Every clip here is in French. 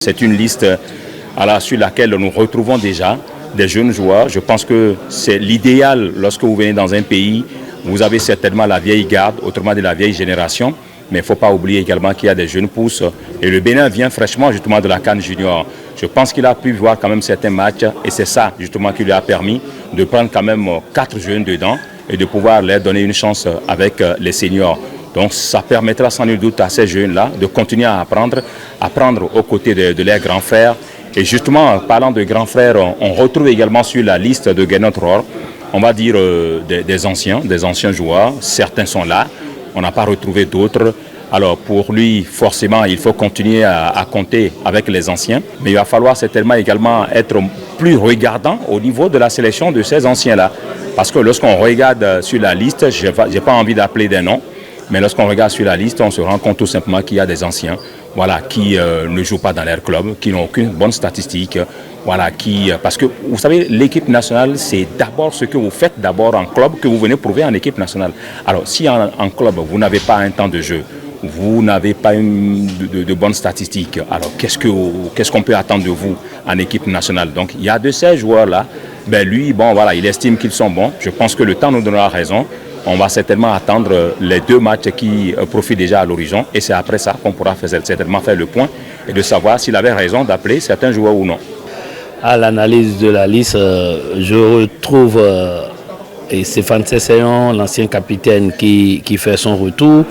C'est une liste sur laquelle nous retrouvons déjà des jeunes joueurs. Je pense que c'est l'idéal lorsque vous venez dans un pays. Vous avez certainement la vieille garde, autrement de la vieille génération. Mais il ne faut pas oublier également qu'il y a des jeunes pousses. Et le Bénin vient fraîchement justement de la CAN Junior. Je pense qu'il a pu voir quand même certains matchs. Et c'est ça justement qui lui a permis de prendre quand même 4 jeunes dedans et de pouvoir leur donner une chance avec les seniors. Donc ça permettra sans nul doute à ces jeunes-là de continuer à apprendre aux côtés de leurs grands frères. Et justement, parlant de grands frères, on retrouve également sur la liste de Gernot Rohr, on va dire des anciens joueurs. Certains sont là, on n'a pas retrouvé d'autres. Alors pour lui, forcément, il faut continuer à compter avec les anciens. Mais il va falloir certainement également être plus regardant au niveau de la sélection de ces anciens-là. Parce que lorsqu'on regarde sur la liste, je n'ai pas envie d'appeler des noms, mais lorsqu'on regarde sur la liste, on se rend compte tout simplement qu'il y a des anciens qui ne jouent pas dans leur club, qui n'ont aucune bonne statistique. Parce que vous savez, l'équipe nationale, c'est d'abord ce que vous faites d'abord en club que vous venez prouver en équipe nationale. Alors si en club, vous n'avez pas un temps de jeu, vous n'avez pas de bonnes statistiques, alors qu'est-ce qu'on peut attendre de vous en équipe nationale? Donc il y a de ces joueurs-là, lui, il estime qu'ils sont bons. Je pense que le temps nous donnera raison. On va certainement attendre les 2 matchs qui profitent déjà à l'horizon et c'est après ça qu'on pourra certainement faire le point et de savoir s'il avait raison d'appeler certains joueurs ou non. À l'analyse de la liste, je retrouve Stéphane Cesséon, l'ancien capitaine qui fait son retour.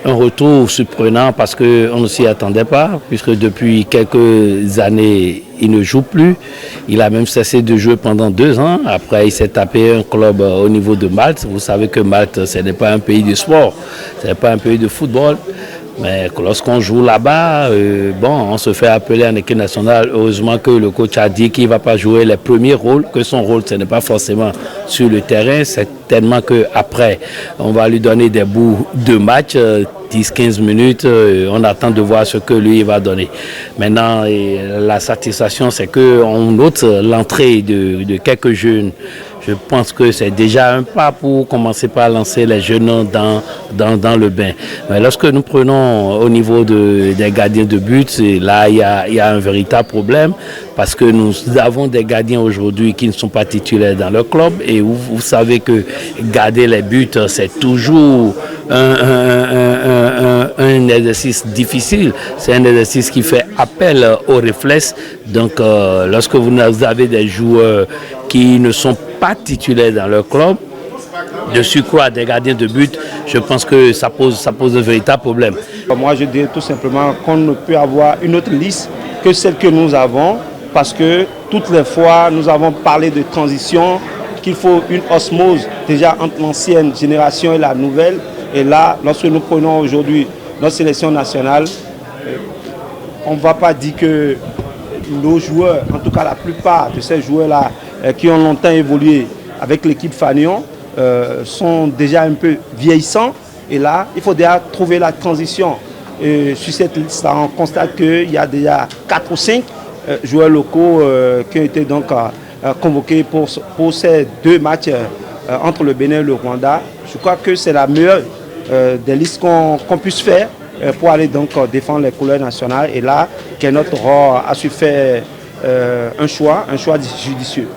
Un retour surprenant parce qu'on ne s'y attendait pas, puisque depuis quelques années, il ne joue plus. Il a même cessé de jouer pendant 2 ans. Après, il s'est tapé un club au niveau de Malte. Vous savez que Malte, ce n'est pas un pays de sport, ce n'est pas un pays de football. Mais lorsqu'on joue là-bas, on se fait appeler en équipe nationale. Heureusement que le coach a dit qu'il ne va pas jouer les premiers rôles, que son rôle, ce n'est pas forcément sur le terrain. C'est tellement qu'après, on va lui donner des bouts de match, 10-15 minutes. On attend de voir ce que lui va donner. Maintenant, la satisfaction, c'est qu'on note l'entrée de quelques jeunes. Je pense que c'est déjà un pas pour commencer par lancer les jeunes dans le bain. Mais lorsque nous prenons au niveau des gardiens de but, là, il y a un véritable problème parce que nous avons des gardiens aujourd'hui qui ne sont pas titulaires dans le club et vous savez que garder les buts, c'est toujours un exercice difficile. C'est un exercice qui fait appel au réflexe. Donc, lorsque vous avez des joueurs qui ne sont pas titulaires dans leur club, de surcroît des gardiens de but, je pense que ça pose un véritable problème. Moi, je dirais tout simplement qu'on ne peut avoir une autre liste que celle que nous avons, parce que toutes les fois, nous avons parlé de transition, qu'il faut une osmose déjà entre l'ancienne génération et la nouvelle. Et là, lorsque nous prenons aujourd'hui notre sélection nationale, on ne va pas dire que nos joueurs, en tout cas la plupart de ces joueurs-là, qui ont longtemps évolué avec l'équipe Fanion, sont déjà un peu vieillissants. Et là, il faut déjà trouver la transition. Et sur cette liste-là, on constate qu'il y a déjà 4 ou 5 joueurs locaux qui ont été donc convoqués pour ces 2 matchs entre le Bénin et le Rwanda. Je crois que c'est la meilleure des listes qu'on puisse faire pour aller donc défendre les couleurs nationales. Et là, Gernot Rohr a su faire un choix judicieux.